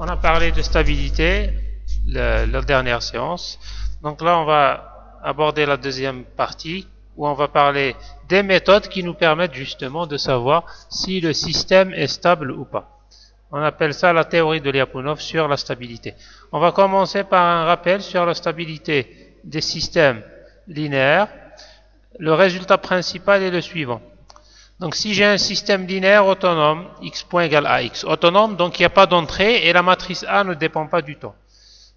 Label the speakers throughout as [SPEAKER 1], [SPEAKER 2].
[SPEAKER 1] On a parlé de stabilité la dernière séance. Donc là, on va aborder la deuxième partie où on va parler des méthodes qui nous permettent justement de savoir si le système est stable ou pas. On appelle ça la théorie de Lyapunov sur la stabilité. On va commencer par un rappel sur la stabilité des systèmes linéaires. Le résultat principal est le suivant. Donc si j'ai un système linéaire autonome, x point égale ax, autonome, donc il n'y a pas d'entrée et la matrice A ne dépend pas du temps.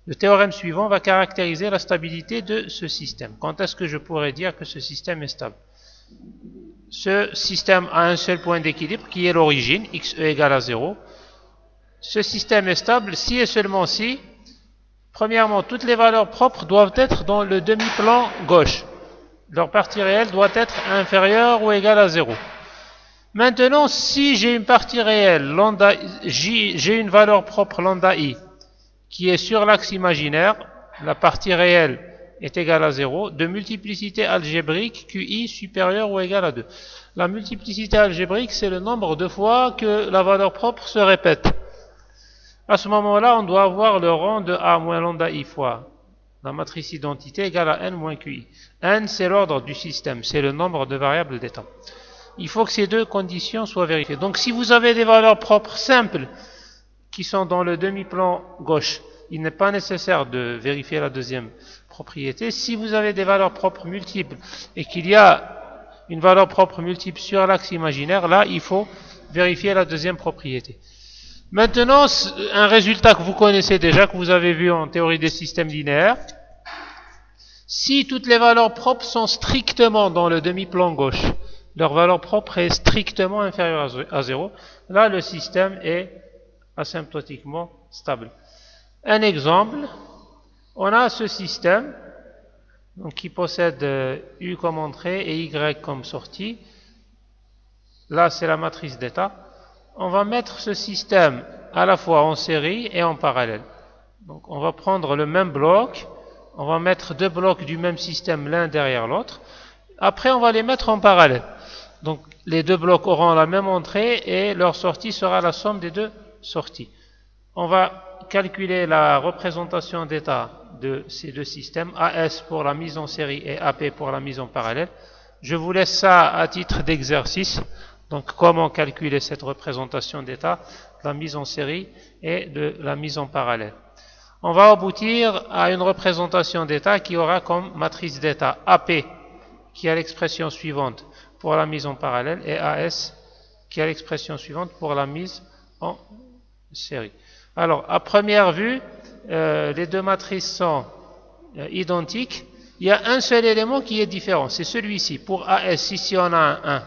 [SPEAKER 1] Le théorème suivant va caractériser la stabilité de ce système. Quand est-ce que je pourrais dire que ce système est stable? Ce système a un seul point d'équilibre qui est l'origine, xe égale à 0. Ce système est stable si et seulement si, premièrement, toutes les valeurs propres doivent être dans le demi-plan gauche. Leur partie réelle doit être inférieure ou égale à 0. Maintenant, si j'ai une partie réelle, lambda j, j'ai une valeur propre lambda i, qui est sur l'axe imaginaire, la partie réelle est égale à 0, de multiplicité algébrique QI supérieure ou égale à 2. La multiplicité algébrique, c'est le nombre de fois que la valeur propre se répète. À ce moment-là, on doit avoir le rang de A moins lambda I fois la matrice identité égale à n moins QI. N, c'est l'ordre du système, c'est le nombre de variables d'état. Il faut que ces deux conditions soient vérifiées. Donc si vous avez des valeurs propres simples qui sont dans le demi-plan gauche, il n'est pas nécessaire de vérifier la deuxième propriété. Si vous avez des valeurs propres multiples et qu'il y a une valeur propre multiple sur l'axe imaginaire, là, il faut vérifier la deuxième propriété. Maintenant, un résultat que vous connaissez déjà, que vous avez vu en théorie des systèmes linéaires, si toutes les valeurs propres sont strictement dans le demi-plan gauche, leur valeur propre est strictement inférieure à 0, là, le système est asymptotiquement stable. Un exemple, on a ce système donc, qui possède U comme entrée et Y comme sortie. Là, c'est la matrice d'état. On va mettre ce système à la fois en série et en parallèle. Donc, on va prendre le même bloc, on va mettre deux blocs du même système l'un derrière l'autre. Après, on va les mettre en parallèle. Donc, les deux blocs auront la même entrée et leur sortie sera la somme des deux sorties. On va calculer la représentation d'état de ces deux systèmes, AS pour la mise en série et AP pour la mise en parallèle. Je vous laisse ça à titre d'exercice. Donc, comment calculer cette représentation d'état, la mise en série et de la mise en parallèle. On va aboutir à une représentation d'état qui aura comme matrice d'état AP, qui a l'expression suivante pour la mise en parallèle, et AS, qui a l'expression suivante pour la mise en série. Alors, à première vue, les deux matrices sont identiques. Il y a un seul élément qui est différent, c'est celui-ci. Pour AS, ici on a un 1.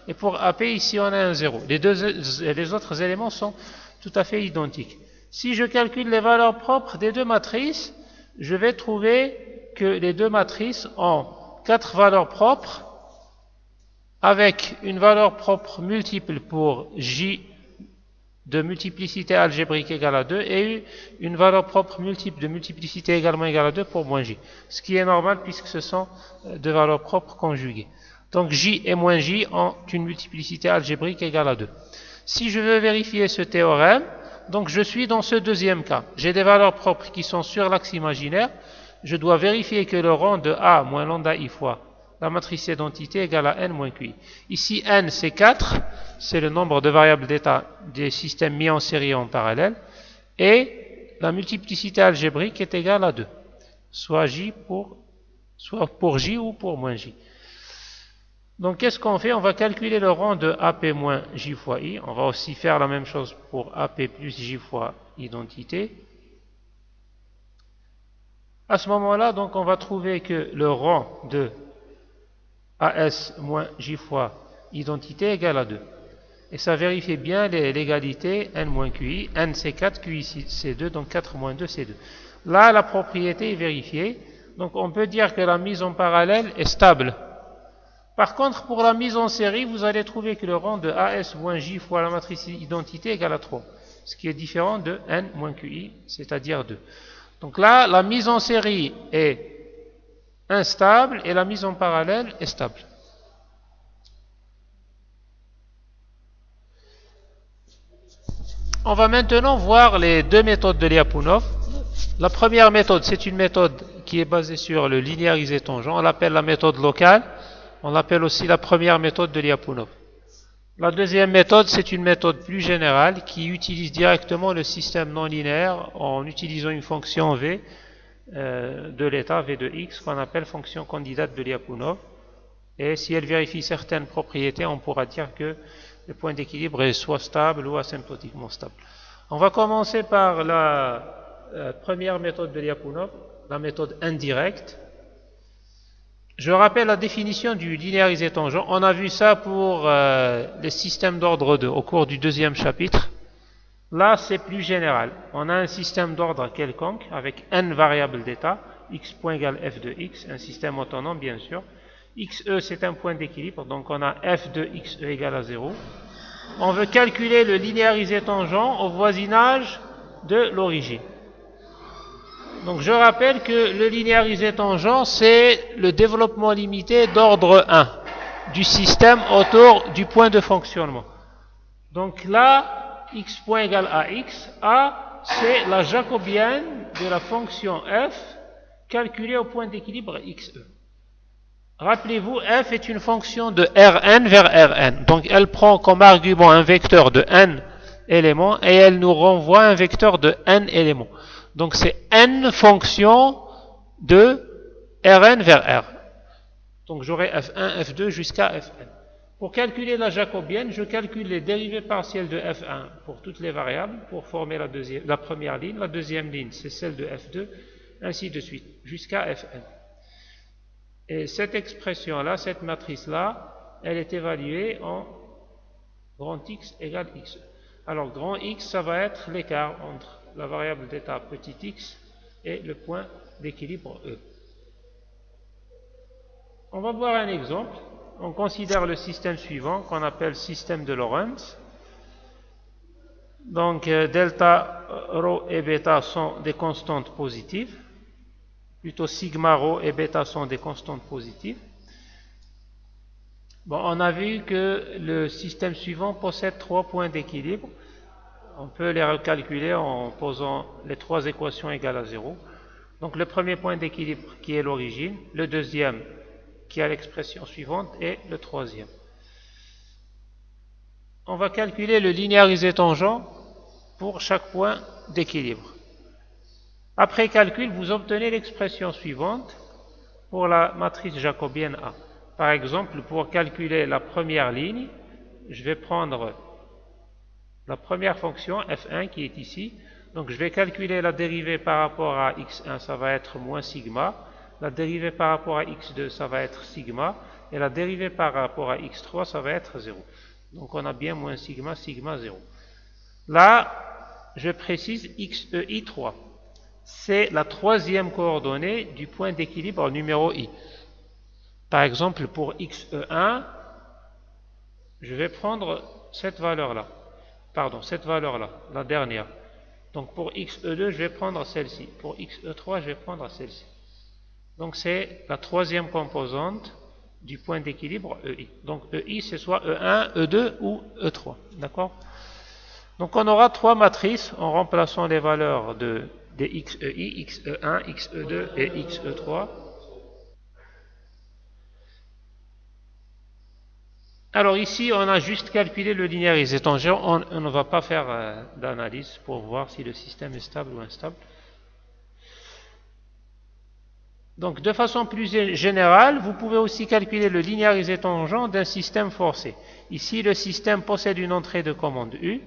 [SPEAKER 1] Et pour AP, ici, on a un 0. Les autres éléments sont tout à fait identiques. Si je calcule les valeurs propres des deux matrices, je vais trouver que les deux matrices ont 4 valeurs propres avec une valeur propre multiple pour J de multiplicité algébrique égale à 2 et une valeur propre multiple de multiplicité également égale à 2 pour moins J. Ce qui est normal puisque ce sont deux valeurs propres conjuguées. Donc J et moins J ont une multiplicité algébrique égale à 2. Si je veux vérifier ce théorème, donc je suis dans ce deuxième cas. J'ai des valeurs propres qui sont sur l'axe imaginaire. Je dois vérifier que le rang de A moins lambda I fois la matrice identité égale à n moins QI. Ici, n c'est 4, c'est le nombre de variables d'état des systèmes mis en série et en parallèle, et la multiplicité algébrique est égale à 2, soit pour J ou pour moins J. Donc, qu'est-ce qu'on fait? On va calculer le rang de AP moins J fois I. On va aussi faire la même chose pour AP plus J fois identité. À ce moment-là, donc, on va trouver que le rang de AS moins J fois identité égale à 2. Et ça vérifie bien l'égalité n moins QI. N c'est 4, QI c'est 2, donc 4 moins 2 c'est 2. Là, la propriété est vérifiée. Donc, on peut dire que la mise en parallèle est stable. Par contre, pour la mise en série, vous allez trouver que le rang de AS moins J fois la matrice identité égale à 3, ce qui est différent de N moins QI, c'est-à-dire 2. Donc là, la mise en série est instable et la mise en parallèle est stable. On va maintenant voir les deux méthodes de Lyapunov. La première méthode, c'est une méthode qui est basée sur le linéarisé tangent. On l'appelle la méthode locale. On l'appelle aussi la première méthode de Lyapunov. La deuxième méthode, c'est une méthode plus générale qui utilise directement le système non linéaire en utilisant une fonction V de l'état V de x qu'on appelle fonction candidate de Lyapunov. Et si elle vérifie certaines propriétés, on pourra dire que le point d'équilibre est soit stable ou asymptotiquement stable. On va commencer par la première méthode de Lyapunov, la méthode indirecte. Je rappelle la définition du linéarisé tangent. On a vu ça pour les systèmes d'ordre 2 au cours du deuxième chapitre. Là, c'est plus général. On a un système d'ordre quelconque avec n variables d'état, x point égale f de x, un système autonome bien sûr. xe, c'est un point d'équilibre, donc on a f de xe égale à 0. On veut calculer le linéarisé tangent au voisinage de l'origine. Donc je rappelle que le linéarisé tangent, c'est le développement limité d'ordre 1 du système autour du point de fonctionnement. Donc là, x point égale à x, a, c'est la jacobienne de la fonction f calculée au point d'équilibre xe. Rappelez-vous, f est une fonction de Rn vers Rn. Donc elle prend comme argument un vecteur de n éléments et elle nous renvoie un vecteur de n éléments. Donc c'est n fonctions de Rn vers R. Donc j'aurai f1, f2 jusqu'à fn. Pour calculer la jacobienne, je calcule les dérivées partielles de f1 pour toutes les variables pour former la première ligne. La deuxième ligne, c'est celle de f2, ainsi de suite, jusqu'à fn. Et cette expression-là, cette matrice-là, elle est évaluée en grand X égale XE. Alors, grand X, ça va être l'écart entre la variable d'état petit x et le point d'équilibre E. On va voir un exemple. On considère le système suivant, qu'on appelle système de Lorentz. Donc, delta, rho et bêta sont des constantes positives. Plutôt sigma, rho et bêta sont des constantes positives. Bon, on a vu que le système suivant possède 3 points d'équilibre. On peut les recalculer en posant les 3 équations égales à 0. Donc le premier point d'équilibre qui est l'origine, le deuxième qui a l'expression suivante et le troisième. On va calculer le linéarisé tangent pour chaque point d'équilibre. Après calcul, vous obtenez l'expression suivante pour la matrice jacobienne A. Par exemple, pour calculer la première ligne, je vais prendre la première fonction, f1, qui est ici. Donc je vais calculer la dérivée par rapport à x1, ça va être moins sigma. La dérivée par rapport à x2, ça va être sigma. Et la dérivée par rapport à x3, ça va être 0. Donc on a bien moins sigma, sigma, 0. Là, je précise xei3. C'est la troisième coordonnée du point d'équilibre numéro i. Par exemple, pour xe1, je vais prendre cette valeur-là. Pardon, cette valeur-là, la dernière. Donc pour xe2, je vais prendre celle-ci. Pour xe3, je vais prendre celle-ci. Donc c'est la troisième composante du point d'équilibre ei. Donc ei, c'est soit e1, e2 ou e3. D'accord? Donc on aura 3 matrices en remplaçant les valeurs des xei, xe1, xe2 et xe3. Alors ici, on a juste calculé le linéarisé tangent. On ne va pas faire d'analyse pour voir si le système est stable ou instable. Donc de façon plus générale, vous pouvez aussi calculer le linéarisé tangent d'un système forcé. Ici, le système possède une entrée de commande U.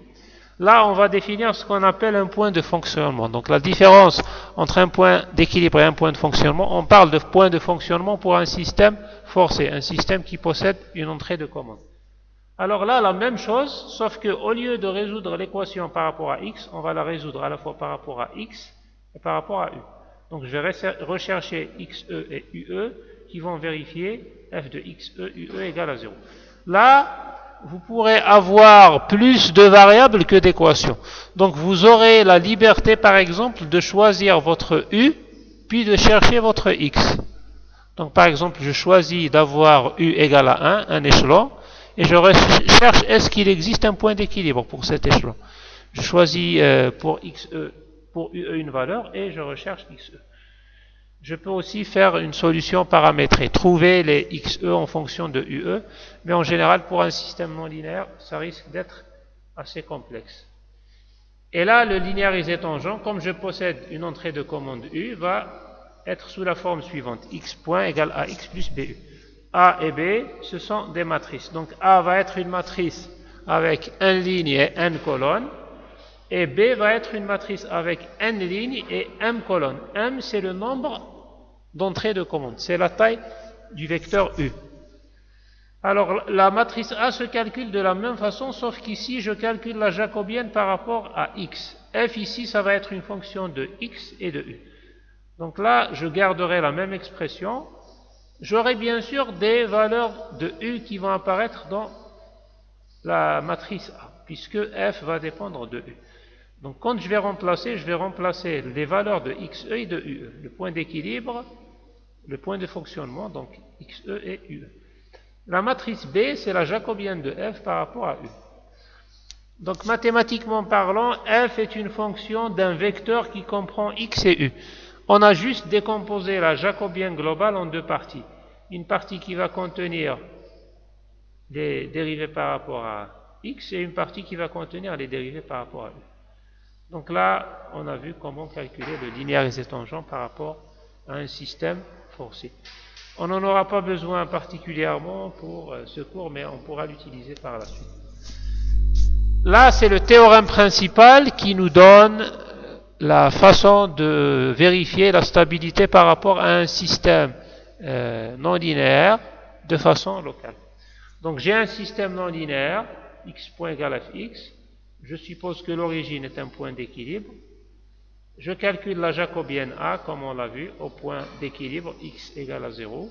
[SPEAKER 1] Là, on va définir ce qu'on appelle un point de fonctionnement. Donc la différence entre un point d'équilibre et un point de fonctionnement, on parle de point de fonctionnement pour un système forcé, un système qui possède une entrée de commande. Alors là, la même chose, sauf qu'au lieu de résoudre l'équation par rapport à x, on va la résoudre à la fois par rapport à x et par rapport à u. Donc je vais rechercher xe et ue qui vont vérifier f de xe, ue égale à 0. Là, vous pourrez avoir plus de variables que d'équations. Donc vous aurez la liberté, par exemple, de choisir votre u, puis de chercher votre x. Donc par exemple, je choisis d'avoir u égale à 1, un échelon, et je cherche est-ce qu'il existe un point d'équilibre pour cet échelon. Je choisis pour UE une valeur et je recherche XE. Je peux aussi faire une solution paramétrée, trouver les XE en fonction de UE, mais en général, pour un système non linéaire, ça risque d'être assez complexe. Et là, le linéarisé tangent, comme je possède une entrée de commande U, va être sous la forme suivante. X point égale AX plus BU. A et B, ce sont des matrices. Donc A va être une matrice avec n lignes et n colonnes, et B va être une matrice avec n lignes et m colonnes. M, c'est le nombre d'entrées de commande, c'est la taille du vecteur U. Alors, la matrice A se calcule de la même façon, sauf qu'ici, je calcule la jacobienne par rapport à X. F, ici, ça va être une fonction de X et de U. Donc là, je garderai la même expression. J'aurai bien sûr des valeurs de U qui vont apparaître dans la matrice A, puisque F va dépendre de U. Donc, quand je vais remplacer les valeurs de XE et de UE. Le point d'équilibre, le point de fonctionnement, donc XE et UE. La matrice B, c'est la jacobienne de F par rapport à U. Donc, mathématiquement parlant, F est une fonction d'un vecteur qui comprend X et U. On a juste décomposé la jacobienne globale en deux parties. Une partie qui va contenir les dérivés par rapport à X et une partie qui va contenir les dérivés par rapport à U. Donc là, on a vu comment calculer le linéarisé tangent par rapport à un système forcé. On n'en aura pas besoin particulièrement pour ce cours, mais on pourra l'utiliser par la suite. Là, c'est le théorème principal qui nous donne la façon de vérifier la stabilité par rapport à un système non linéaire de façon locale. Donc, j'ai un système non linéaire, x point égale fx. Je suppose que l'origine est un point d'équilibre. Je calcule la jacobienne A, comme on l'a vu, au point d'équilibre x égale à 0,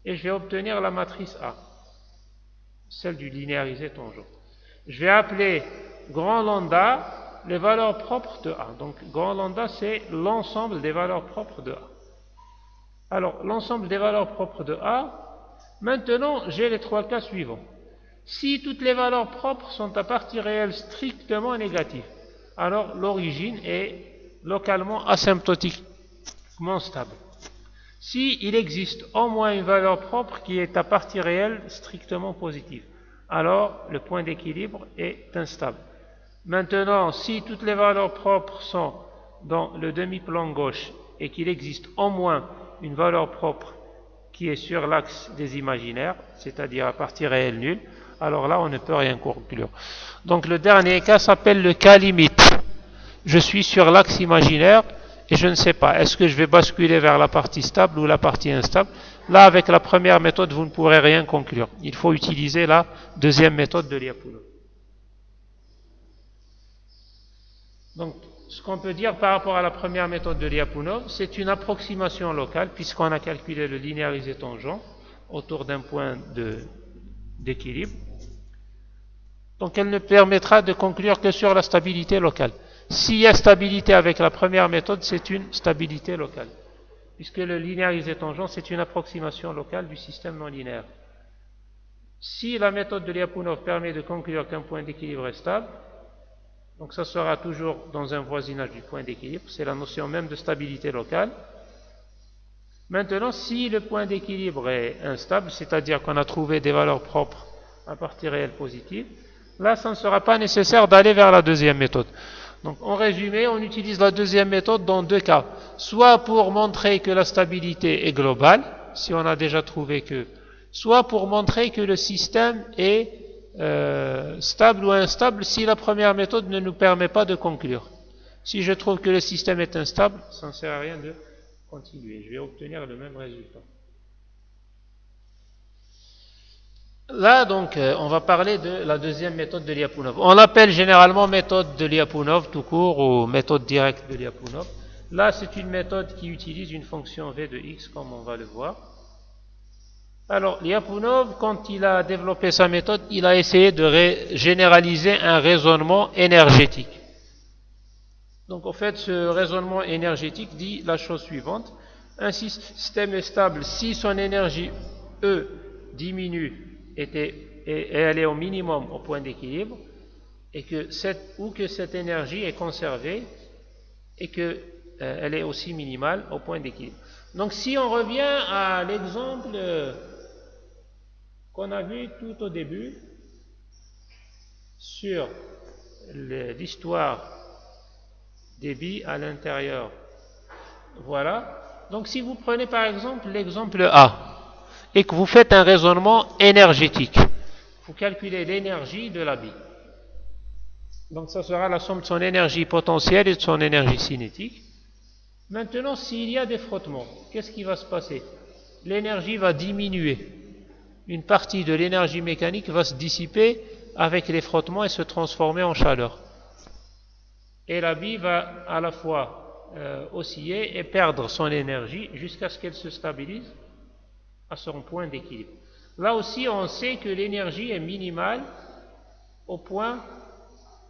[SPEAKER 1] et je vais obtenir la matrice A, celle du linéarisé tangent. Je vais appeler grand lambda les valeurs propres de A. Donc, grand lambda, c'est l'ensemble des valeurs propres de A. Alors, l'ensemble des valeurs propres de A, maintenant, j'ai les trois cas suivants. Si toutes les valeurs propres sont à partie réelle strictement négatives, alors l'origine est localement asymptotiquement stable. Si il existe au moins une valeur propre qui est à partie réelle strictement positive, alors le point d'équilibre est instable. Maintenant, si toutes les valeurs propres sont dans le demi-plan gauche et qu'il existe au moins une valeur propre qui est sur l'axe des imaginaires, c'est-à-dire à partie réelle nulle, alors là on ne peut rien conclure. Donc le dernier cas s'appelle le cas limite. Je suis sur l'axe imaginaire et je ne sais pas, est-ce que je vais basculer vers la partie stable ou la partie instable? Là, avec la première méthode, vous ne pourrez rien conclure. Il faut utiliser la deuxième méthode de Lyapunov. Donc, ce qu'on peut dire par rapport à la première méthode de Lyapunov, c'est une approximation locale, puisqu'on a calculé le linéarisé tangent autour d'un point d'équilibre. Donc, elle ne permettra de conclure que sur la stabilité locale. S'il y a stabilité avec la première méthode, c'est une stabilité locale, puisque le linéarisé tangent, c'est une approximation locale du système non linéaire. Si la méthode de Lyapunov permet de conclure qu'un point d'équilibre est stable, donc ça sera toujours dans un voisinage du point d'équilibre, c'est la notion même de stabilité locale. Maintenant, si le point d'équilibre est instable, c'est-à-dire qu'on a trouvé des valeurs propres à partie réelle positive, là, ça ne sera pas nécessaire d'aller vers la deuxième méthode. Donc, en résumé, on utilise la deuxième méthode dans deux cas. Soit pour montrer que la stabilité est globale, si on a déjà trouvé que, soit pour montrer que le système est stable ou instable si la première méthode ne nous permet pas de conclure. Si je trouve que le système est instable, ça ne sert à rien de continuer. Je vais obtenir le même résultat. Là, donc, on va parler de la deuxième méthode de Lyapunov. On l'appelle généralement méthode de Lyapunov tout court ou méthode directe de Lyapunov. Là, c'est une méthode qui utilise une fonction v de x, comme on va le voir. Alors, Lyapunov, quand il a développé sa méthode, il a essayé de généraliser un raisonnement énergétique. Donc, en fait, ce raisonnement énergétique dit la chose suivante. Un système est stable si son énergie E diminue et elle est au minimum au point d'équilibre. et que cette énergie est conservée et que elle est aussi minimale au point d'équilibre. Donc si on revient à l'exemple qu'on a vu tout au début sur l'histoire des billes à l'intérieur, voilà. Donc si vous prenez par exemple l'exemple A et que vous faites un raisonnement énergétique, vous calculez l'énergie de la bille. Donc ça sera la somme de son énergie potentielle et de son énergie cinétique. Maintenant, s'il y a des frottements, qu'est-ce qui va se passer? L'énergie va diminuer. Une partie de l'énergie mécanique va se dissiper avec les frottements et se transformer en chaleur. Et la bille va à la fois osciller et perdre son énergie jusqu'à ce qu'elle se stabilise à son point d'équilibre. Là aussi, on sait que l'énergie est minimale au point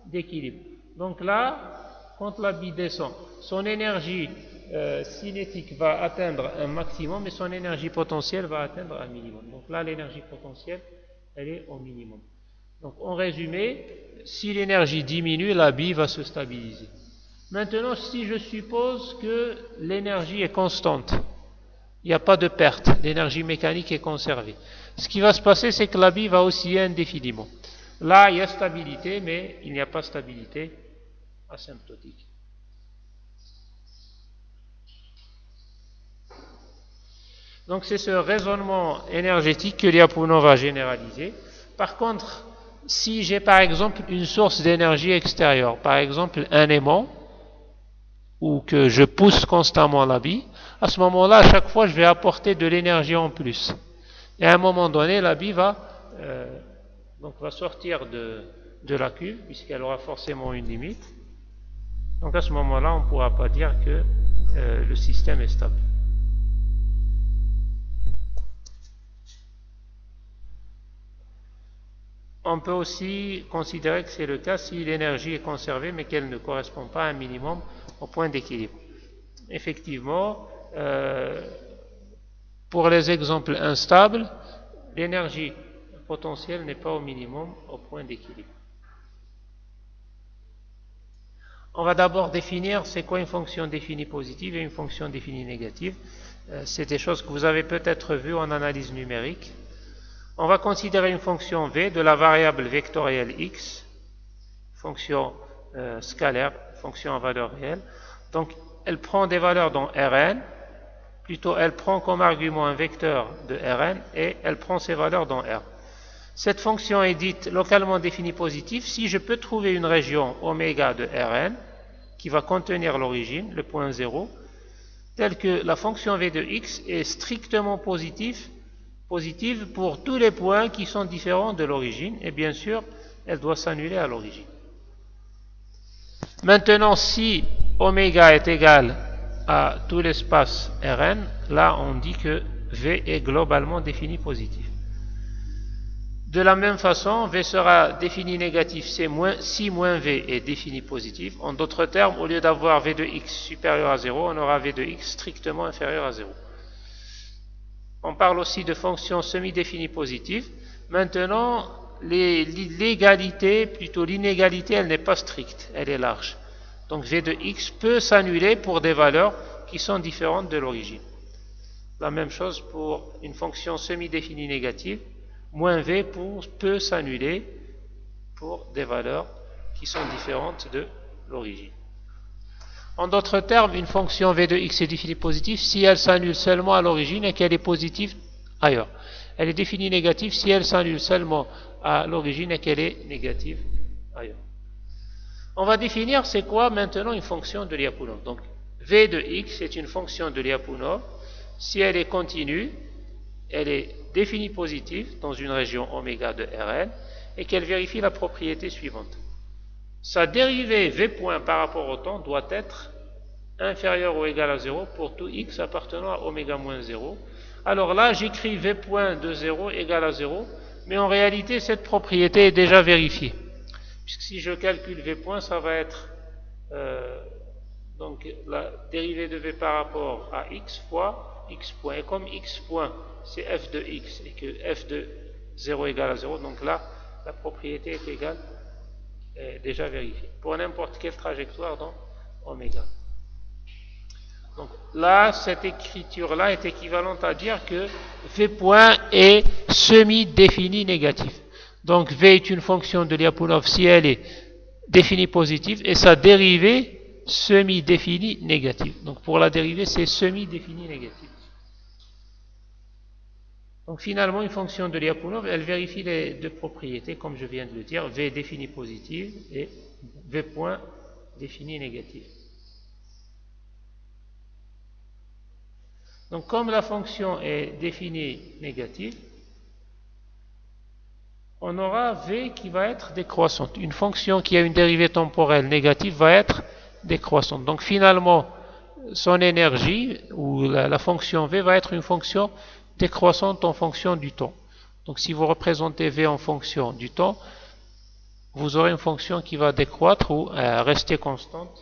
[SPEAKER 1] d'équilibre. Donc là, quand la bille descend, son énergie cinétique va atteindre un maximum et son énergie potentielle va atteindre un minimum. Donc là, l'énergie potentielle, elle est au minimum. Donc en résumé, si l'énergie diminue, la bille va se stabiliser. Maintenant, si je suppose que l'énergie est constante, il n'y a pas de perte, l'énergie mécanique est conservée. Ce qui va se passer, c'est que la bille va osciller indéfiniment. Là, il y a stabilité, mais il n'y a pas stabilité asymptotique. Donc c'est ce raisonnement énergétique que Lyapunov va généraliser. Par contre, si j'ai par exemple une source d'énergie extérieure, par exemple un aimant, ou que je pousse constamment la bille, à ce moment-là, à chaque fois, je vais apporter de l'énergie en plus. Et à un moment donné, la bille va sortir de la cuve, puisqu'elle aura forcément une limite. Donc à ce moment-là, on ne pourra pas dire que le système est stable. On peut aussi considérer que c'est le cas si l'énergie est conservée mais qu'elle ne correspond pas à un minimum au point d'équilibre. Effectivement, pour les exemples instables, l'énergie potentielle n'est pas au minimum au point d'équilibre. On va d'abord définir c'est quoi une fonction définie positive et une fonction définie négative. C'est des choses que vous avez peut-être vues en analyse numérique. On va considérer une fonction v de la variable vectorielle x, fonction scalaire, fonction à valeur réelle. Donc, elle prend des valeurs dans Rn, plutôt elle prend comme argument un vecteur de Rn et elle prend ses valeurs dans R. Cette fonction est dite localement définie positive si je peux trouver une région oméga de Rn qui va contenir l'origine, le point 0, telle que la fonction v de x est strictement positive pour tous les points qui sont différents de l'origine, et bien sûr, elle doit s'annuler à l'origine. Maintenant, si oméga est égal à tout l'espace Rn, là on dit que V est globalement défini positif. De la même façon, V sera défini négatif si moins V est défini positif. En d'autres termes, au lieu d'avoir V de x supérieur à 0, on aura V de x strictement inférieur à 0. On parle aussi de fonctions semi-définies positives. Maintenant, l'égalité, plutôt l'inégalité, elle n'est pas stricte, elle est large. Donc v de x peut s'annuler pour des valeurs qui sont différentes de l'origine. La même chose pour une fonction semi-définie négative. Moins v peut s'annuler pour des valeurs qui sont différentes de l'origine. En d'autres termes, une fonction v de x est définie positive si elle s'annule seulement à l'origine et qu'elle est positive ailleurs. Elle est définie négative si elle s'annule seulement à l'origine et qu'elle est négative ailleurs. On va définir c'est quoi maintenant une fonction de Lyapunov. Donc v de x est une fonction de Lyapunov si elle est continue, elle est définie positive dans une région oméga de Rn et qu'elle vérifie la propriété suivante. Sa dérivée v point par rapport au temps doit être inférieure ou égale à 0 pour tout x appartenant à oméga moins 0. Alors là, j'écris v point de 0 égale à 0, mais en réalité, cette propriété est déjà vérifiée. Puisque si je calcule v point, ça va être donc la dérivée de v par rapport à x fois x point. Et comme x point, c'est f de x, et que f de 0 égale à 0, donc là, la propriété est égale est déjà vérifié. Pour n'importe quelle trajectoire dans oméga. Donc là, cette écriture-là est équivalente à dire que V point est semi-défini négatif. Donc V est une fonction de Lyapunov si elle est définie positive et sa dérivée semi-définie négative. Donc pour la dérivée, c'est semi-défini négatif. Donc finalement, une fonction de Lyapunov, elle vérifie les deux propriétés, comme je viens de le dire, V défini positive et V point défini négatif. Donc comme la fonction est définie négative, on aura V qui va être décroissante. Une fonction qui a une dérivée temporelle négative va être décroissante. Donc finalement, son énergie, ou la fonction V, va être une fonction décroissante en fonction du temps. Donc si vous représentez V en fonction du temps, vous aurez une fonction qui va décroître ou rester constante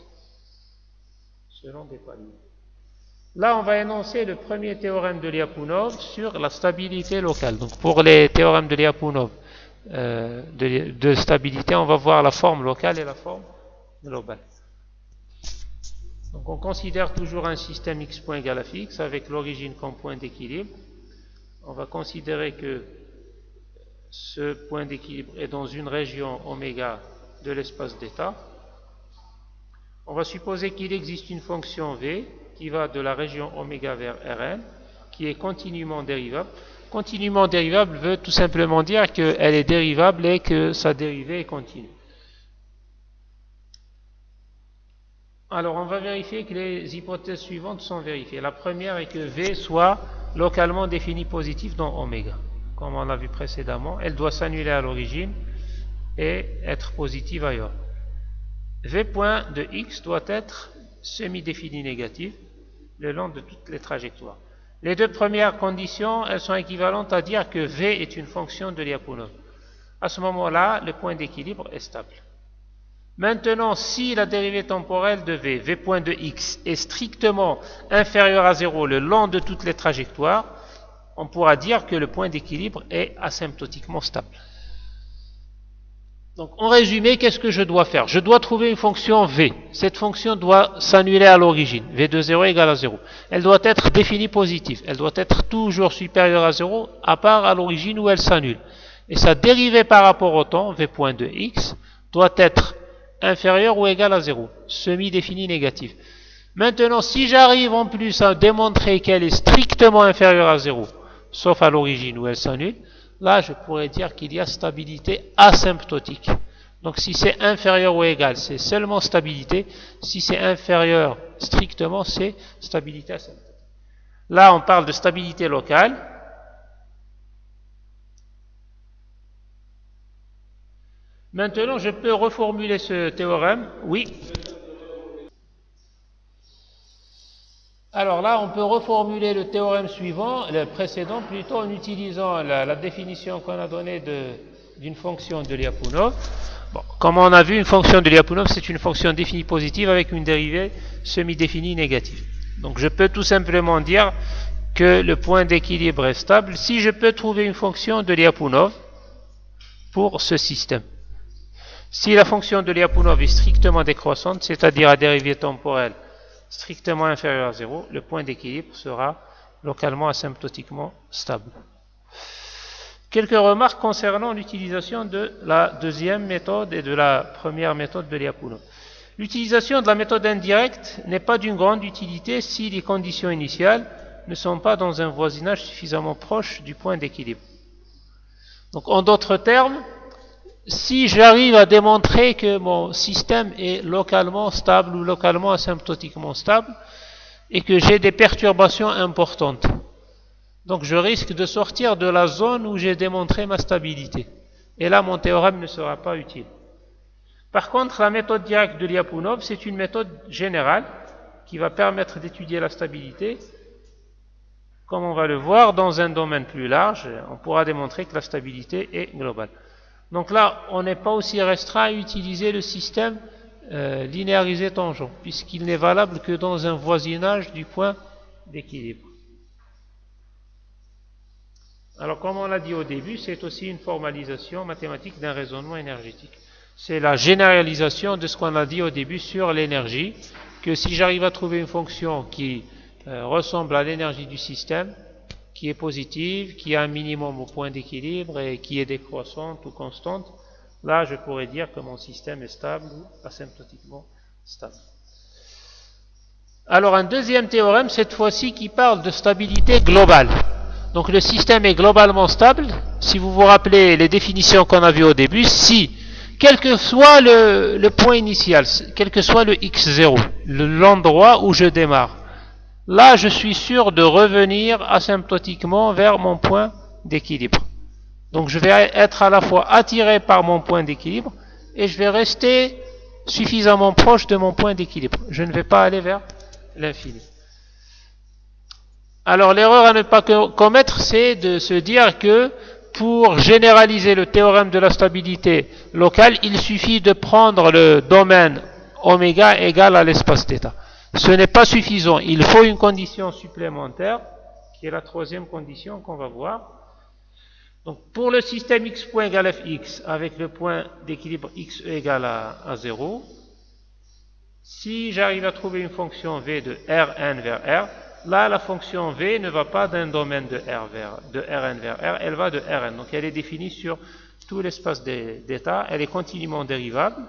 [SPEAKER 1] selon des paliers. Là, on va énoncer le premier théorème de Lyapunov sur la stabilité locale. Donc pour les théorèmes de Lyapunov de stabilité, on va voir la forme locale et la forme globale. Donc on considère toujours un système x point égal à x avec l'origine comme point d'équilibre. On va considérer que ce point d'équilibre est dans une région oméga de l'espace d'état. On va supposer qu'il existe une fonction v qui va de la région oméga vers Rn, qui est continuellement dérivable. Continuellement dérivable veut tout simplement dire qu'elle est dérivable et que sa dérivée est continue. Alors on va vérifier que les hypothèses suivantes sont vérifiées. La première est que V soit localement définie positive dans oméga. Comme on l'a vu précédemment, elle doit s'annuler à l'origine et être positive ailleurs. V point de x doit être semi-définie négative le long de toutes les trajectoires. Les deux premières conditions, elles sont équivalentes à dire que V est une fonction de Lyapunov. À ce moment-là, le point d'équilibre est stable. Maintenant, si la dérivée temporelle de V, V point de x, est strictement inférieure à 0 le long de toutes les trajectoires, on pourra dire que le point d'équilibre est asymptotiquement stable. Donc, en résumé, qu'est-ce que je dois faire? Je dois trouver une fonction V. Cette fonction doit s'annuler à l'origine. V de 0 égale à 0. Elle doit être définie positive. Elle doit être toujours supérieure à 0, à part à l'origine où elle s'annule. Et sa dérivée par rapport au temps, V point de x, doit être inférieure ou égale à 0. Semi-définie négative. Maintenant, si j'arrive en plus à démontrer qu'elle est strictement inférieure à 0, sauf à l'origine où elle s'annule, là, je pourrais dire qu'il y a stabilité asymptotique. Donc, si c'est inférieur ou égal, c'est seulement stabilité. Si c'est inférieur strictement, c'est stabilité asymptotique. Là, on parle de stabilité locale. Maintenant, je peux reformuler ce théorème. Oui. Alors là, on peut reformuler le théorème suivant, le précédent plutôt, en utilisant la définition qu'on a donnée d'une fonction de Lyapunov. Bon, comme on a vu, une fonction de Lyapunov, c'est une fonction définie positive avec une dérivée semi-définie négative. Donc je peux tout simplement dire que le point d'équilibre est stable si je peux trouver une fonction de Lyapunov pour ce système. Si la fonction de Lyapunov est strictement décroissante, c'est-à-dire à dérivée temporelle strictement inférieur à 0, le point d'équilibre sera localement asymptotiquement stable. Quelques remarques concernant l'utilisation de la deuxième méthode et de la première méthode de Lyapunov. L'utilisation de la méthode indirecte n'est pas d'une grande utilité si les conditions initiales ne sont pas dans un voisinage suffisamment proche du point d'équilibre. Donc, en d'autres termes, si j'arrive à démontrer que mon système est localement stable ou localement asymptotiquement stable et que j'ai des perturbations importantes, donc je risque de sortir de la zone où j'ai démontré ma stabilité. Et là, mon théorème ne sera pas utile. Par contre, la méthode directe de Lyapunov, c'est une méthode générale qui va permettre d'étudier la stabilité. Comme on va le voir, dans un domaine plus large, on pourra démontrer que la stabilité est globale. Donc là, on n'est pas aussi restreint à utiliser le système linéarisé tangent, puisqu'il n'est valable que dans un voisinage du point d'équilibre. Alors, comme on l'a dit au début, c'est aussi une formalisation mathématique d'un raisonnement énergétique. c'est la généralisation de ce qu'on a dit au début sur l'énergie, que si j'arrive à trouver une fonction qui ressemble à l'énergie du système, qui est positive, qui a un minimum au point d'équilibre et qui est décroissante ou constante, là je pourrais dire que mon système est stable ou asymptotiquement stable. Alors un deuxième théorème, cette fois-ci, qui parle de stabilité globale. Donc le système est globalement stable, si vous vous rappelez les définitions qu'on a vues au début, si, quel que soit le point initial, quel que soit le x0, l'endroit où je démarre, là je suis sûr de revenir asymptotiquement vers mon point d'équilibre. Donc je vais être à la fois attiré par mon point d'équilibre et je vais rester suffisamment proche de mon point d'équilibre. Je ne vais pas aller vers l'infini. Alors l'erreur à ne pas commettre, c'est de se dire que pour généraliser le théorème de la stabilité locale, il suffit de prendre le domaine oméga égal à l'espace θ. Ce n'est pas suffisant. Il faut une condition supplémentaire, qui est la troisième condition qu'on va voir. Donc pour le système x point égale fx, avec le point d'équilibre x égale à 0, si j'arrive à trouver une fonction v de Rn vers R, là la fonction v ne va pas d'un domaine de Rn vers R, elle va de Rn. Donc elle est définie sur tout l'espace d'état, elle est continuellement dérivable.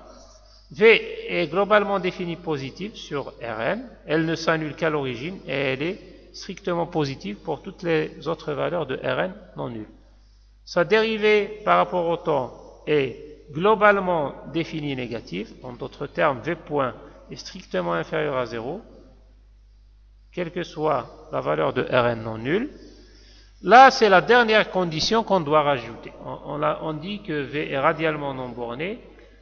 [SPEAKER 1] V est globalement définie positive sur Rn, elle ne s'annule qu'à l'origine et elle est strictement positive pour toutes les autres valeurs de Rn non nulles. Sa dérivée par rapport au temps est globalement définie négative, en d'autres termes, V point est strictement inférieur à 0, quelle que soit la valeur de Rn non nulle. Là, c'est la dernière condition qu'on doit rajouter. On dit que V est radialement non borné.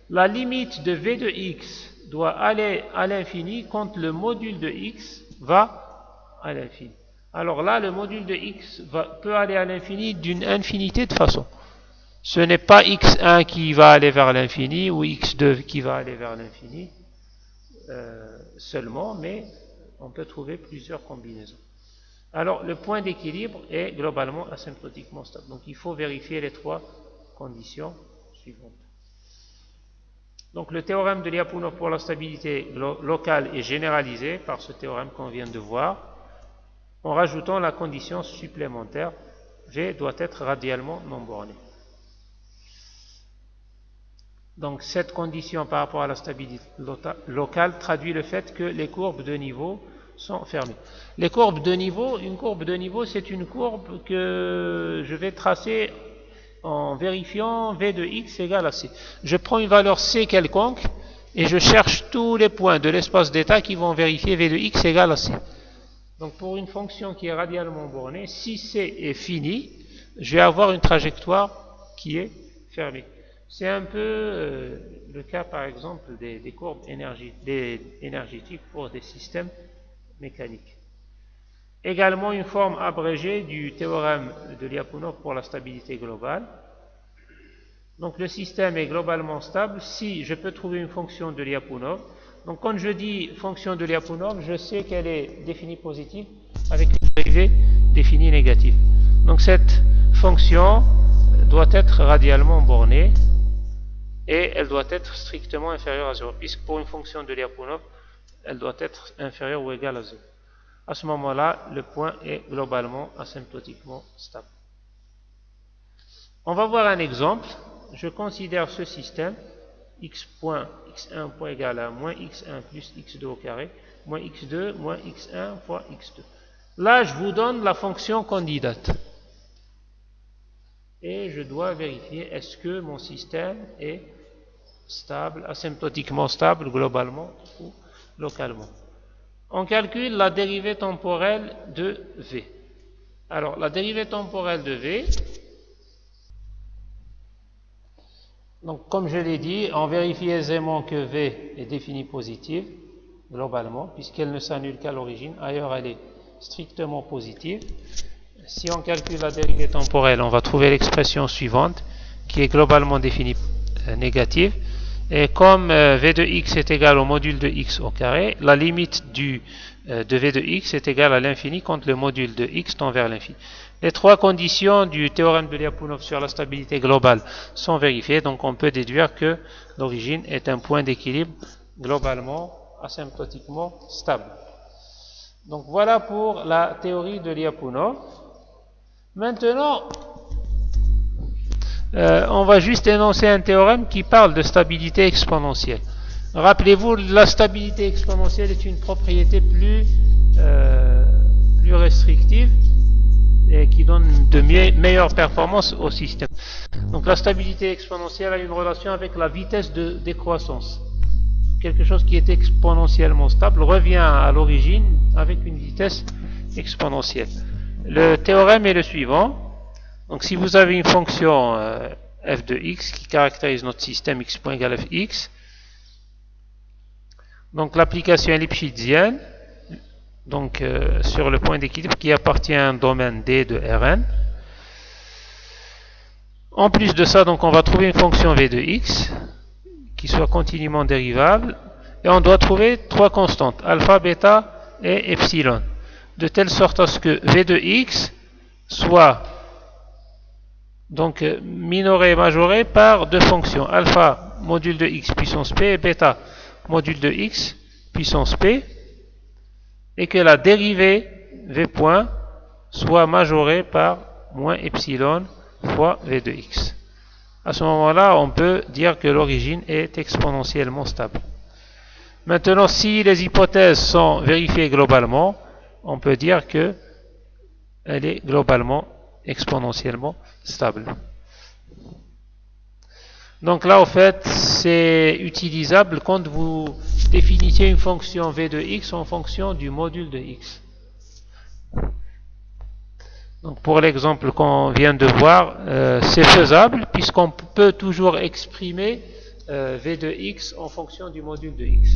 [SPEAKER 1] La limite de V de x doit aller à l'infini quand le module de x va à l'infini. Alors là, le module de x peut aller à l'infini d'une infinité de façons. Ce n'est pas x1 qui va aller vers l'infini ou x2 qui va aller vers l'infini seulement, mais on peut trouver plusieurs combinaisons. Alors, le point d'équilibre est globalement asymptotiquement stable. Donc, il faut vérifier les trois conditions suivantes. Donc, le théorème de Lyapunov pour la stabilité locale est généralisé par ce théorème qu'on vient de voir, en rajoutant la condition supplémentaire, V doit être radialement non borné. Donc cette condition par rapport à la stabilité locale traduit le fait que les courbes de niveau sont fermées. Les courbes de niveau, une courbe de niveau, c'est une courbe que je vais tracer en vérifiant V de x égale à C. Je prends une valeur C quelconque et je cherche tous les points de l'espace d'état qui vont vérifier V de x égale à C. Donc pour une fonction qui est radialement bornée, si C est fini, je vais avoir une trajectoire qui est fermée. C'est un peu le cas, par exemple, des courbes énergétiques pour des systèmes mécaniques. Également une forme abrégée du théorème de Lyapunov pour la stabilité globale. Donc le système est globalement stable si je peux trouver une fonction de Lyapunov. Donc quand je dis fonction de Lyapunov, je sais qu'elle est définie positive avec une dérivée définie négative. Donc cette fonction doit être radialement bornée et elle doit être strictement inférieure à 0, puisque pour une fonction de Lyapunov, elle doit être inférieure ou égale à 0. À ce moment-là, le point est globalement asymptotiquement stable. On va voir un exemple. Je considère ce système x1 point égal à moins x1 plus x2 au carré, moins x2 moins x1 fois x2. Là, je vous donne la fonction candidate. Et je dois vérifier est-ce que mon système est stable, asymptotiquement stable, globalement ou localement. On calcule la dérivée temporelle de V. Alors, la dérivée temporelle de V, donc comme je l'ai dit, on vérifie aisément que V est définie positive, globalement, puisqu'elle ne s'annule qu'à l'origine, ailleurs elle est strictement positive. Si on calcule la dérivée temporelle, on va trouver l'expression suivante, qui est globalement définie négative. Et comme V de x est égal au module de x au carré, la limite de V de x est égale à l'infini quand le module de x tend vers l'infini. Les trois conditions du théorème de Lyapunov sur la stabilité globale sont vérifiées, donc on peut déduire que l'origine est un point d'équilibre globalement, asymptotiquement stable. Donc voilà pour la théorie de Lyapunov. Maintenant, on va juste énoncer un théorème qui parle de stabilité exponentielle. Rappelez-vous, la stabilité exponentielle est une propriété plus restrictive et qui donne de meilleures performances au système. Donc la stabilité exponentielle a une relation avec la vitesse de décroissance. Quelque chose qui est exponentiellement stable revient à l'origine avec une vitesse exponentielle. Le théorème est le suivant. Donc si vous avez une fonction f de x qui caractérise notre système x point égale fx, donc l'application elliptidienne, donc sur le point d'équilibre qui appartient à un domaine D de Rn. En plus de ça, donc on va trouver une fonction v de x qui soit continuellement dérivable et on doit trouver trois constantes, alpha, bêta et epsilon, de telle sorte à ce que v de x soit donc minoré et majoré par deux fonctions, alpha module de x puissance p et bêta module de x puissance p, et que la dérivée v point soit majorée par moins epsilon fois v de x. À ce moment-là, on peut dire que l'origine est exponentiellement stable. Maintenant, si les hypothèses sont vérifiées globalement, on peut dire qu'elle est globalement exponentiellement stable. Donc là, en fait, c'est utilisable quand vous définissez une fonction v de x en fonction du module de x. Donc pour l'exemple qu'on vient de voir, c'est faisable puisqu'on peut toujours exprimer v de x en fonction du module de x.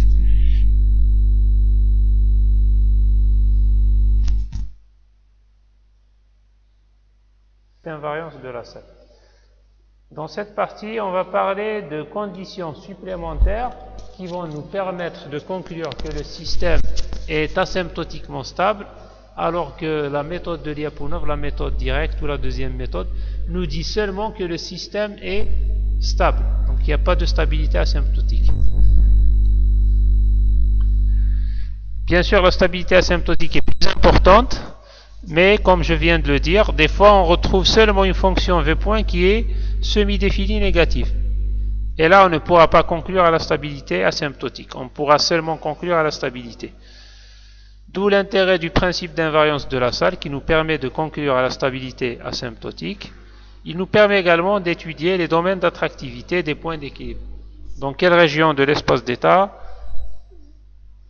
[SPEAKER 1] C'est invariance de la salle. Dans cette partie, on va parler de conditions supplémentaires qui vont nous permettre de conclure que le système est asymptotiquement stable, alors que la méthode de Lyapunov, la méthode directe ou la deuxième méthode, nous dit seulement que le système est stable. Donc il n'y a pas de stabilité asymptotique. Bien sûr, la stabilité asymptotique est plus importante, mais comme je viens de le dire, des fois on retrouve seulement une fonction v point qui est semi-définie négative. Et là, on ne pourra pas conclure à la stabilité asymptotique. On pourra seulement conclure à la stabilité. D'où l'intérêt du principe d'invariance de la salle qui nous permet de conclure à la stabilité asymptotique. Il nous permet également d'étudier les domaines d'attractivité des points d'équilibre. Dans quelle région de l'espace d'état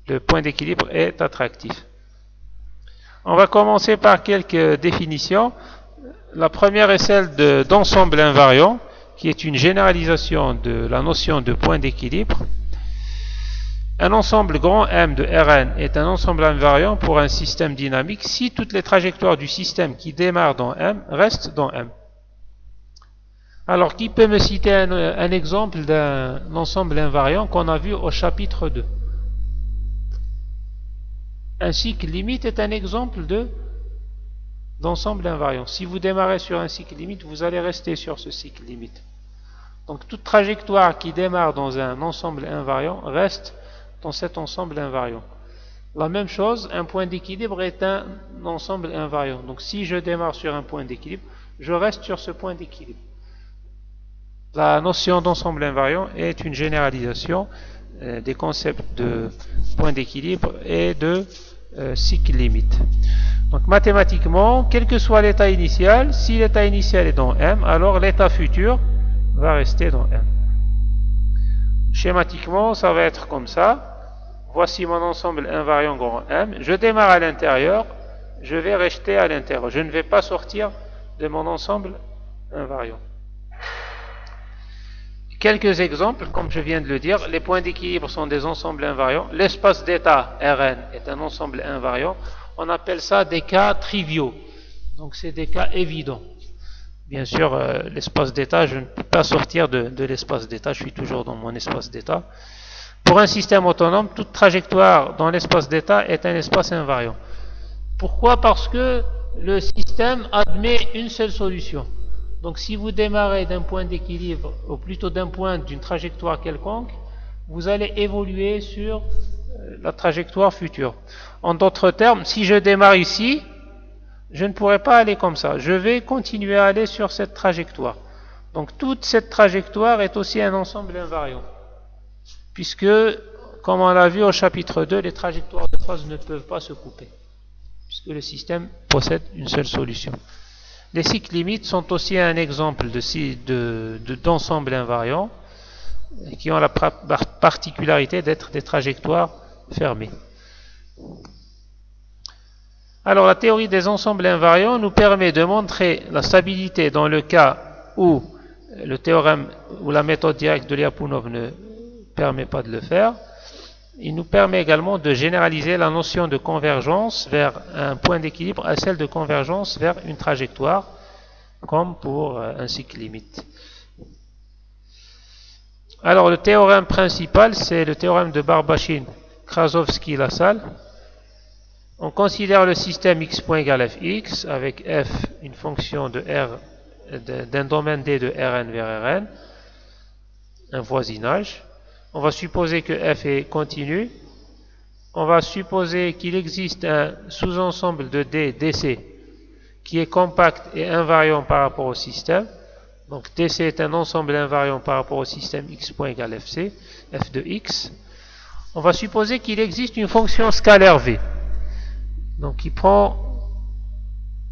[SPEAKER 1] le point d'équilibre est attractif. On va commencer par quelques définitions. La première est celle d'ensemble invariant, qui est une généralisation de la notion de point d'équilibre. Un ensemble grand M de Rn est un ensemble invariant pour un système dynamique si toutes les trajectoires du système qui démarrent dans M restent dans M. Alors, qui peut me citer un exemple d'un ensemble invariant qu'on a vu au chapitre 2? Un cycle limite est un exemple d'ensemble invariant. Si vous démarrez sur un cycle limite, vous allez rester sur ce cycle limite. Donc, toute trajectoire qui démarre dans un ensemble invariant reste dans cet ensemble invariant. La même chose, un point d'équilibre est un ensemble invariant. Donc, si je démarre sur un point d'équilibre, je reste sur ce point d'équilibre. La notion d'ensemble invariant est une généralisation des concepts de point d'équilibre et de cycle limite. Donc mathématiquement, quel que soit l'état initial, si l'état initial est dans M, alors l'état futur va rester dans M. Schématiquement, ça va être comme ça. Voici mon ensemble invariant grand M. Je démarre à l'intérieur, je vais rester à l'intérieur. Je ne vais pas sortir de mon ensemble invariant. Quelques exemples, comme je viens de le dire, les points d'équilibre sont des ensembles invariants. L'espace d'état Rn est un ensemble invariant. On appelle ça des cas triviaux. Donc c'est des cas évidents. Bien sûr, l'espace d'état, je ne peux pas sortir de l'espace d'état, je suis toujours dans mon espace d'état. Pour un système autonome, toute trajectoire dans l'espace d'état est un espace invariant. Pourquoi? Parce que le système admet une seule solution. Donc si vous démarrez d'un point d'équilibre, ou plutôt d'un point d'une trajectoire quelconque, vous allez évoluer sur la trajectoire future. En d'autres termes, si je démarre ici, je ne pourrai pas aller comme ça. Je vais continuer à aller sur cette trajectoire. Donc toute cette trajectoire est aussi un ensemble invariant. Puisque, comme on l'a vu au chapitre 2, les trajectoires de phase ne peuvent pas se couper. Puisque le système possède une seule solution. Les cycles limites sont aussi un exemple d'ensemble invariant qui ont la particularité d'être des trajectoires fermées. Alors la théorie des ensembles invariants nous permet de montrer la stabilité dans le cas où le théorème ou la méthode directe de Lyapunov ne permet pas de le faire. Il nous permet également de généraliser la notion de convergence vers un point d'équilibre à celle de convergence vers une trajectoire, comme pour un cycle limite. Alors le théorème principal, c'est le théorème de Barbachine-Krasovsky-Lassalle. On considère le système x point égale fx avec f une fonction de R d'un domaine D de Rn vers Rn, un voisinage. On va supposer que f est continu. On va supposer qu'il existe un sous-ensemble de D, DC, qui est compact et invariant par rapport au système. Donc DC est un ensemble invariant par rapport au système x point égale fc, f de x. On va supposer qu'il existe une fonction scalaire v. Donc qui prend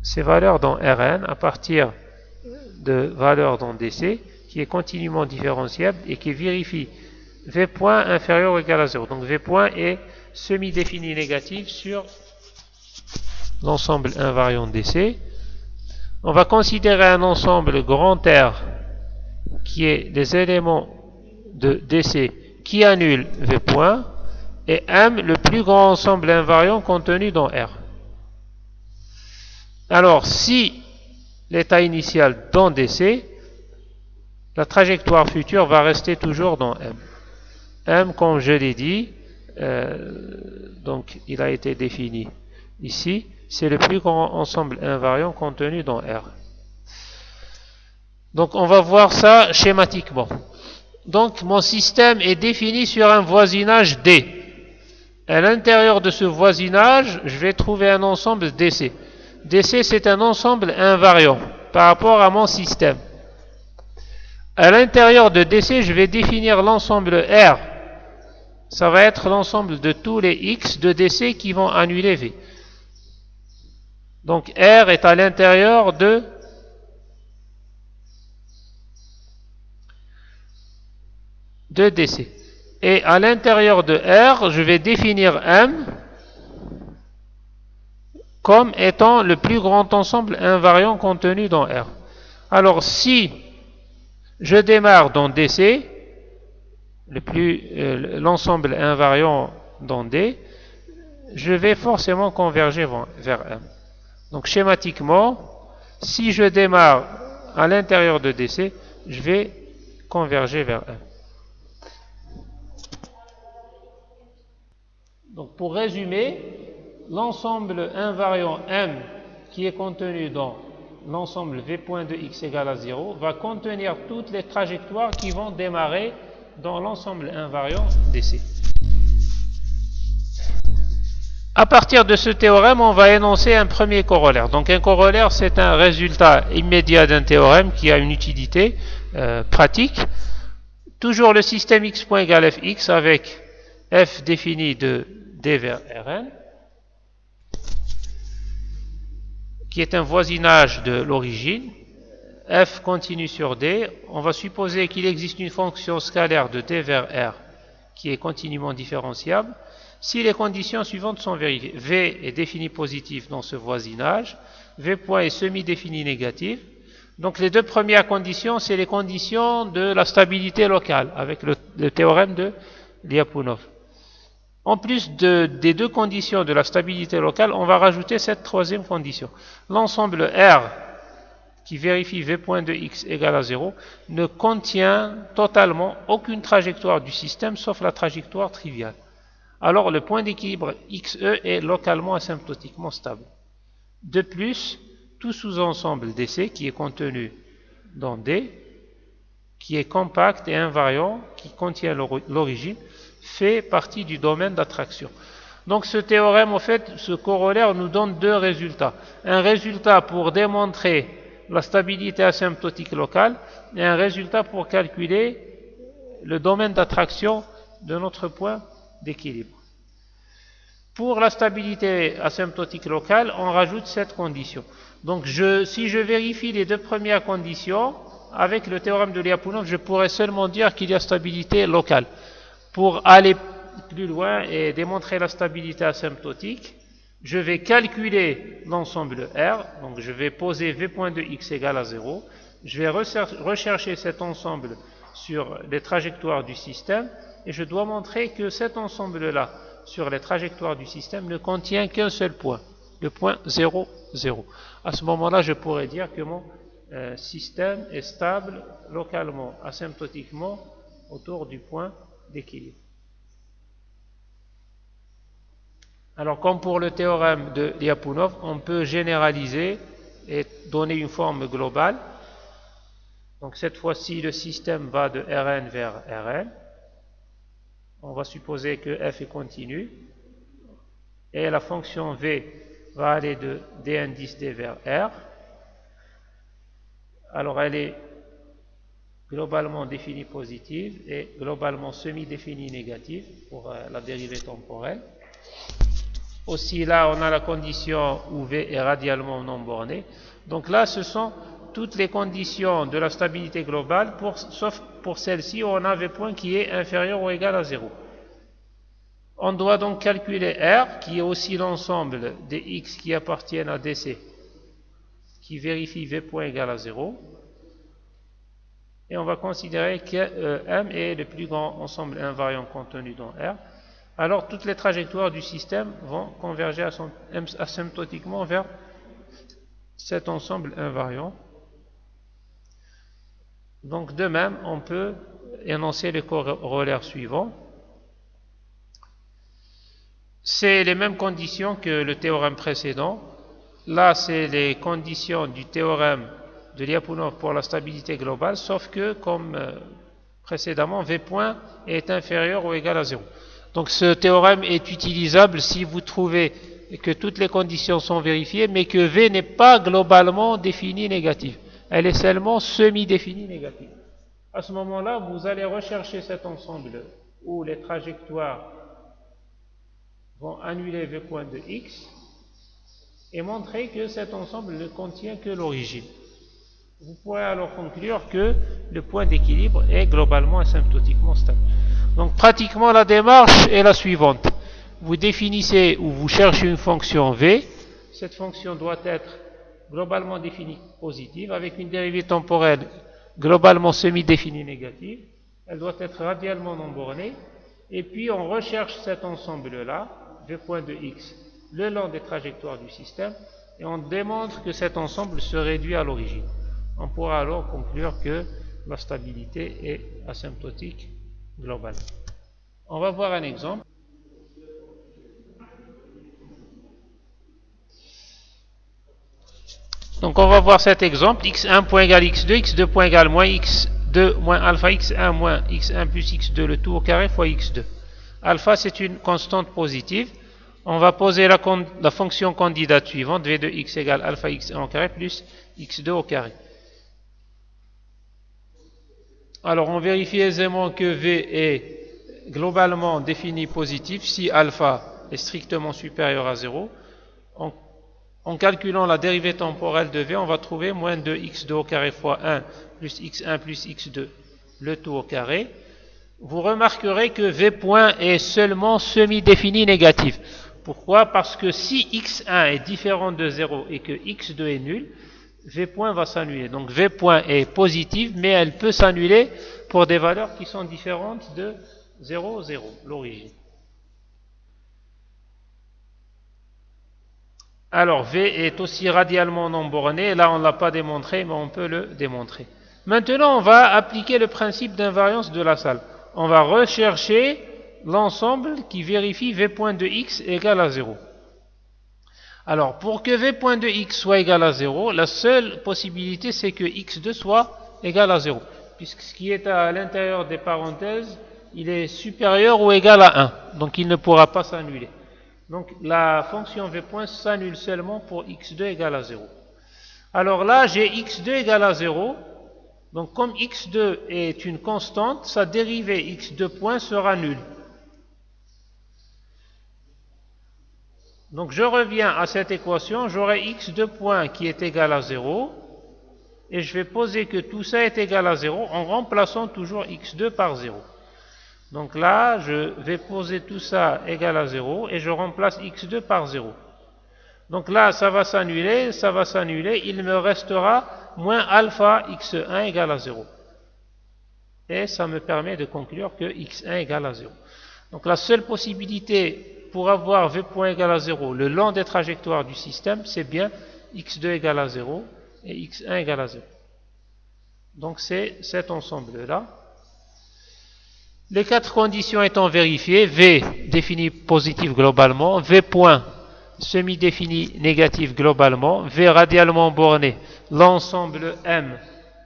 [SPEAKER 1] ses valeurs dans Rn à partir de valeurs dans DC, qui est continuellement différenciable et qui vérifie v point inférieur ou égal à 0. Donc v point est semi-défini négatif sur l'ensemble invariant DC. On va considérer un ensemble grand R qui est des éléments de DC qui annulent v point et M le plus grand ensemble invariant contenu dans R. Alors si l'état initial dans DC, la trajectoire future va rester toujours dans M. M, comme je l'ai dit, donc il a été défini ici, c'est le plus grand ensemble invariant contenu dans R. Donc on va voir ça schématiquement. Donc mon système est défini sur un voisinage D. À l'intérieur de ce voisinage, je vais trouver un ensemble DC. DC c'est un ensemble invariant par rapport à mon système. À l'intérieur de DC, je vais définir l'ensemble R. Ça va être l'ensemble de tous les X de DC qui vont annuler V. Donc R est à l'intérieur de DC. Et à l'intérieur de R, je vais définir M comme étant le plus grand ensemble invariant contenu dans R. Alors si je démarre dans DC, l'ensemble invariant dans D, je vais forcément converger vers M. Donc schématiquement, si je démarre à l'intérieur de DC, je vais converger vers M. Donc pour résumer, l'ensemble invariant M qui est contenu dans l'ensemble V point de x égale à 0 va contenir toutes les trajectoires qui vont démarrer dans l'ensemble invariant DC. À partir de ce théorème, on va énoncer un premier corollaire. Donc un corollaire, c'est un résultat immédiat d'un théorème qui a une utilité pratique. Toujours le système x point égale fx avec f défini de D vers Rn, qui est un voisinage de l'origine. F continue sur D. On va supposer qu'il existe une fonction scalaire de D vers R qui est continuellement différenciable. Si les conditions suivantes sont vérifiées, V est défini positif dans ce voisinage, V point est semi-défini négatif. Donc les deux premières conditions, c'est les conditions de la stabilité locale avec le théorème de Lyapunov. En plus des deux conditions de la stabilité locale, on va rajouter cette troisième condition. L'ensemble R qui vérifie V point de x égale à 0 ne contient totalement aucune trajectoire du système sauf la trajectoire triviale. Alors le point d'équilibre XE est localement asymptotiquement stable. De plus, tout sous-ensemble DC qui est contenu dans D, qui est compact et invariant, qui contient l'origine, fait partie du domaine d'attraction. Donc ce théorème, en fait, ce corollaire nous donne deux résultats. Un résultat pour démontrer la stabilité asymptotique locale et un résultat pour calculer le domaine d'attraction de notre point d'équilibre. Pour la stabilité asymptotique locale, on rajoute cette condition. Donc si je vérifie les deux premières conditions, avec le théorème de Lyapunov, je pourrais seulement dire qu'il y a stabilité locale. Pour aller plus loin et démontrer la stabilité asymptotique, je vais calculer l'ensemble R, donc je vais poser V point de x égale à 0, je vais rechercher cet ensemble sur les trajectoires du système, et je dois montrer que cet ensemble-là, sur les trajectoires du système, ne contient qu'un seul point, le point 0, 0. À ce moment-là, je pourrais dire que mon système est stable localement, asymptotiquement, autour du point d'équilibre. Alors, comme pour le théorème de Lyapunov, on peut généraliser et donner une forme globale. Donc, cette fois-ci, le système va de Rn vers Rn. On va supposer que f est continu. Et la fonction v va aller de d indice d vers R. Alors, elle est globalement définie positive et globalement semi-définie négative pour la dérivée temporelle. Aussi là, on a la condition où V est radialement non borné. Donc là, ce sont toutes les conditions de la stabilité globale, sauf pour celle-ci où on a V point qui est inférieur ou égal à 0. On doit donc calculer R, qui est aussi l'ensemble des X qui appartiennent à DC, qui vérifie V point égal à 0. Et on va considérer que M est le plus grand ensemble invariant contenu dans R. Alors toutes les trajectoires du système vont converger asymptotiquement vers cet ensemble invariant. Donc de même, on peut énoncer le corollaire suivant. C'est les mêmes conditions que le théorème précédent. Là, c'est les conditions du théorème de Lyapunov pour la stabilité globale, sauf que, comme précédemment, V point est inférieur ou égal à 0. Donc ce théorème est utilisable si vous trouvez que toutes les conditions sont vérifiées, mais que V n'est pas globalement définie négative. Elle est seulement semi-définie négative. À ce moment-là, vous allez rechercher cet ensemble où les trajectoires vont annuler V point de x et montrer que cet ensemble ne contient que l'origine. Vous pourrez alors conclure que le point d'équilibre est globalement asymptotiquement stable. Donc pratiquement la démarche est la suivante. Vous définissez ou vous cherchez une fonction V. Cette fonction doit être globalement définie positive avec une dérivée temporelle globalement semi-définie négative. Elle doit être radialement non bornée. Et puis on recherche cet ensemble-là, V point de x, le long des trajectoires du système, et on démontre que cet ensemble se réduit à l'origine. On pourra alors conclure que la stabilité est asymptotique globale. On va voir un exemple. Donc on va voir cet exemple, x1 point égal x2, x2 point égal moins x2 moins alpha x1 moins x1 plus x2 le tout au carré fois x2. Alpha c'est une constante positive. On va poser la fonction candidate suivante, v de x égale alpha x1 au carré plus x2 au carré. Alors on vérifie aisément que v est globalement défini positif si alpha est strictement supérieur à 0. En calculant la dérivée temporelle de v, on va trouver moins de x2 au carré fois 1 plus x1 plus x2 le tout au carré. Vous remarquerez que v point est seulement semi-défini négatif. Pourquoi? Parce que si x1 est différent de 0 et que x2 est nul, v point va s'annuler. Donc v point est positive, mais elle peut s'annuler pour des valeurs qui sont différentes de 0, 0, l'origine. Alors v est aussi radialement non borné. Là on ne l'a pas démontré, mais on peut le démontrer. Maintenant on va appliquer le principe d'invariance de Lassalle. On va rechercher l'ensemble qui vérifie v point de x égale à 0. Alors, pour que v point de x soit égal à 0, la seule possibilité, c'est que x2 soit égal à 0. Puisque ce qui est à l'intérieur des parenthèses, il est supérieur ou égal à 1. Donc, il ne pourra pas s'annuler. Donc, la fonction v point s'annule seulement pour x2 égal à 0. Alors là, j'ai x2 égal à 0. Donc, comme x2 est une constante, sa dérivée x2 point sera nulle. Donc, je reviens à cette équation, j'aurai x2 point qui est égal à 0, et je vais poser que tout ça est égal à 0 en remplaçant toujours x2 par 0. Donc là, je vais poser tout ça égal à 0, et je remplace x2 par 0. Donc là, ça va s'annuler, il me restera moins alpha x1 égale à 0. Et ça me permet de conclure que x1 égale à 0. Donc la seule possibilité pour avoir v point égal à 0 le long des trajectoires du système, c'est bien x2 égale à 0 et x1 égale à 0. Donc c'est cet ensemble-là. Les quatre conditions étant vérifiées, v défini positif globalement, v point semi-défini négatif globalement, v radialement borné, l'ensemble M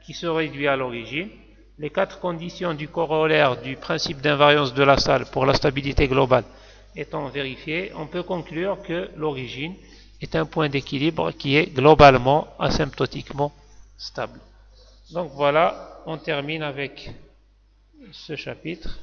[SPEAKER 1] qui se réduit à l'origine, les quatre conditions du corollaire du principe d'invariance de Lassalle pour la stabilité globale étant vérifiées, on peut conclure que l'origine est un point d'équilibre qui est globalement asymptotiquement stable. Donc voilà, on termine avec ce chapitre.